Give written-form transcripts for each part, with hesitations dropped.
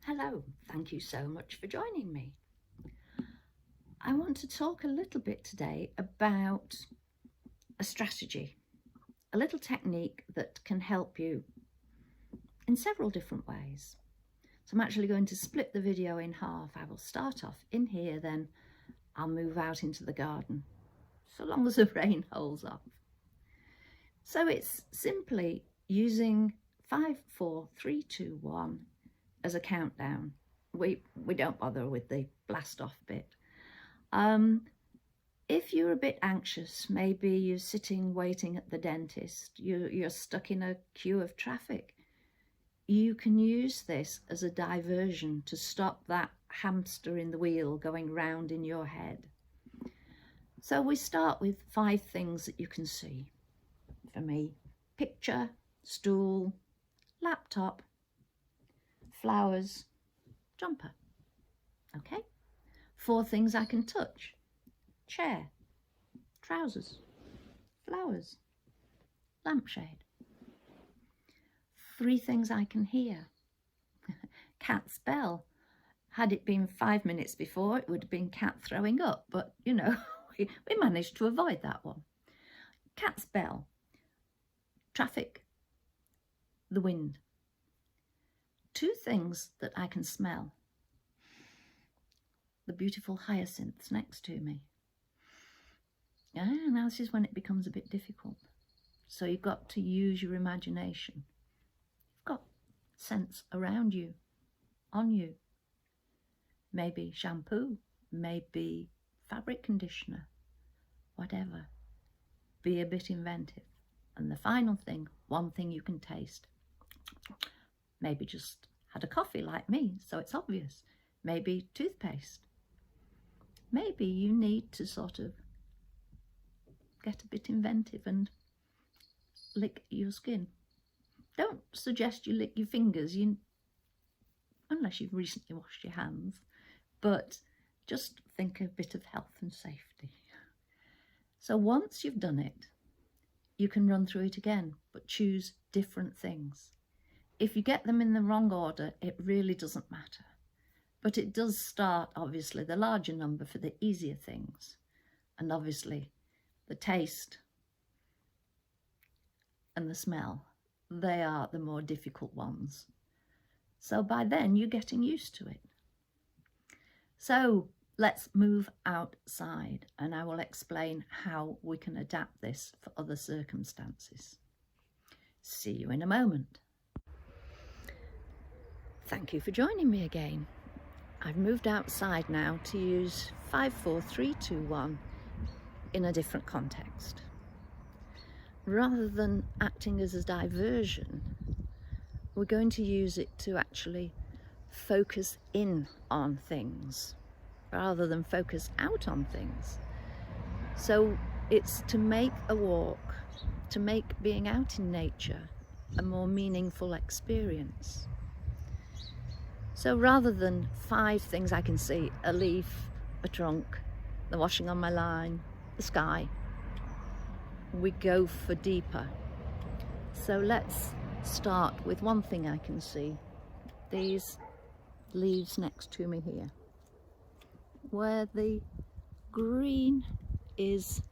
Hello, thank you so much for joining me. I want to talk a little bit today about a strategy, a little technique that can help you in several different ways. So I'm actually going to split the video in half. I will start off in here, then I'll move out into the garden, so long as the rain holds off. So it's simply using 5, 4, 3, 2, 1 as a countdown. We don't bother with the blast off bit. If you're a bit anxious, maybe you're sitting waiting at the dentist, you're stuck in a queue of traffic, you can use this as a diversion to stop that hamster in the wheel going round in your head. So we start with 5 things that you can see. For me, picture, stool, laptop, flowers, jumper. Okay? 4 things I can touch: chair, trousers, flowers, lampshade. 3 things I can hear: cat's bell. Had it been 5 minutes before, it would have been cat throwing up, but you know, we managed to avoid that one. Cat's bell, traffic, the wind. 2 things that I can smell: the beautiful hyacinths next to me. Now this is when it becomes a bit difficult. So you've got to use your imagination. You've got scents around you, on you. Maybe shampoo, maybe fabric conditioner, whatever. Be a bit inventive. And the final thing, 1 thing you can taste. Maybe just had a coffee like me, so it's obvious. Maybe toothpaste. Maybe you need to sort of get a bit inventive and lick your skin. Don't suggest you lick your fingers, unless you've recently washed your hands, but just think a bit of health and safety. So once you've done it, you can run through it again, but choose different things. If you get them in the wrong order, it really doesn't matter. But it does start, obviously, the larger number for the easier things. And obviously, the taste and the smell, they are the more difficult ones. So by then, you're getting used to it. So let's move outside, and I will explain how we can adapt this for other circumstances. See you in a moment. Thank you for joining me again. I've moved outside now to use 5, 4, 3, 2, 1 in a different context. Rather than acting as a diversion, we're going to use it to actually focus in on things rather than focus out on things. So it's to make a walk, to make being out in nature a more meaningful experience. So rather than 5 things I can see: a leaf, a trunk, the washing on my line, the sky, we go for deeper. So let's start with 1 thing I can see: these leaves next to me here, where the green is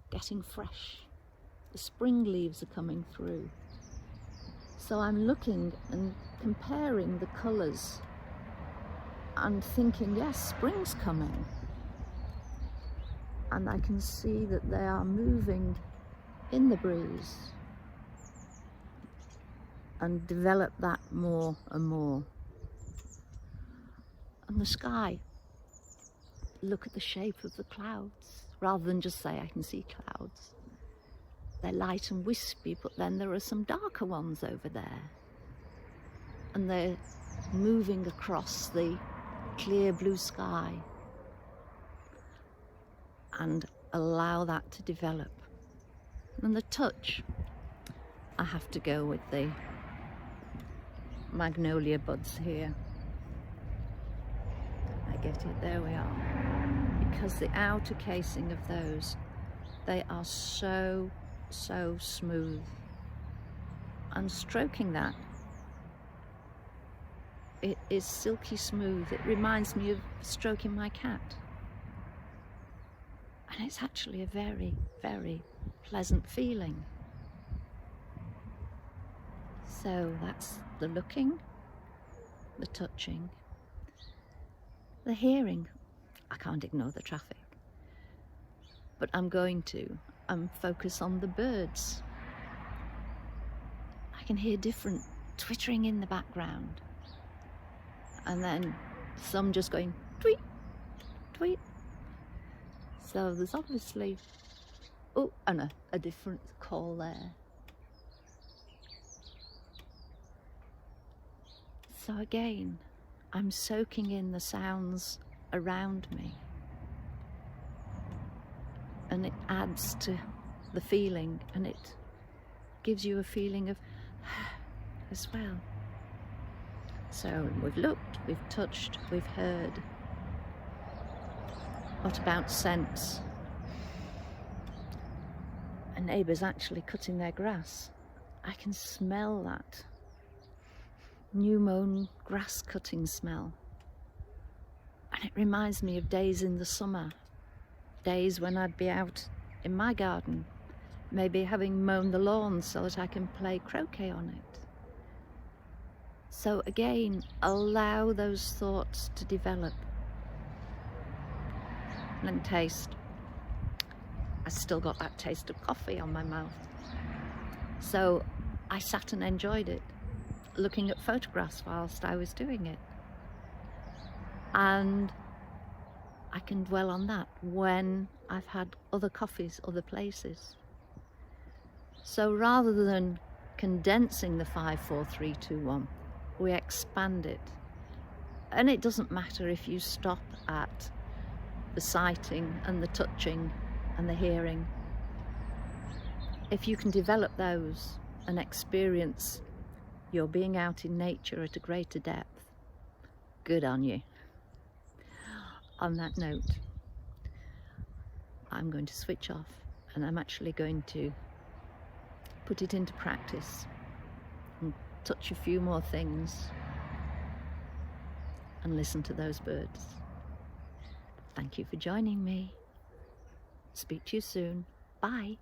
getting fresh. The spring leaves are coming through. So I'm looking and comparing the colours and thinking, yes, spring's coming. And I can see that they are moving in the breeze and develop that more and more. And the sky, look at the shape of the clouds, rather than just say I can see clouds. They're light and wispy, but then there are some darker ones over there. And they're moving across the clear blue sky. And allow that to develop. And the touch, I have to go with the magnolia buds here. I get it, there we are. Because the outer casing of those, they are so smooth. And stroking that It is silky smooth. It reminds me of stroking my cat. And it's actually a very, very pleasant feeling. So that's the looking, the touching, the hearing. I can't ignore the traffic, but I'm going to focus on the birds. I can hear different twittering in the background, and then some just going tweet, tweet. So there's obviously, oh, and a different call there. So again, I'm soaking in the sounds around me, and it adds to the feeling, and it gives you a feeling of as well. So we've looked, we've touched, we've heard. What about scents? A neighbour's actually cutting their grass. I can smell that new mown grass cutting smell. And it reminds me of days in the summer, days when I'd be out in my garden, maybe having mown the lawn so that I can play croquet on it. So again, allow those thoughts to develop. And taste. I still got that taste of coffee on my mouth. So I sat and enjoyed it, looking at photographs whilst I was doing it. And I can dwell on that when I've had other coffees, other places. So rather than condensing the 5, 4, 3, 2, 1, we expand it. And it doesn't matter if you stop at the sighting and the touching and the hearing. If you can develop those and experience your being out in nature at a greater depth, good on you. On that note, I'm going to switch off, and I'm actually going to put it into practice and touch a few more things and listen to those birds. Thank you for joining me. Speak to you soon. Bye.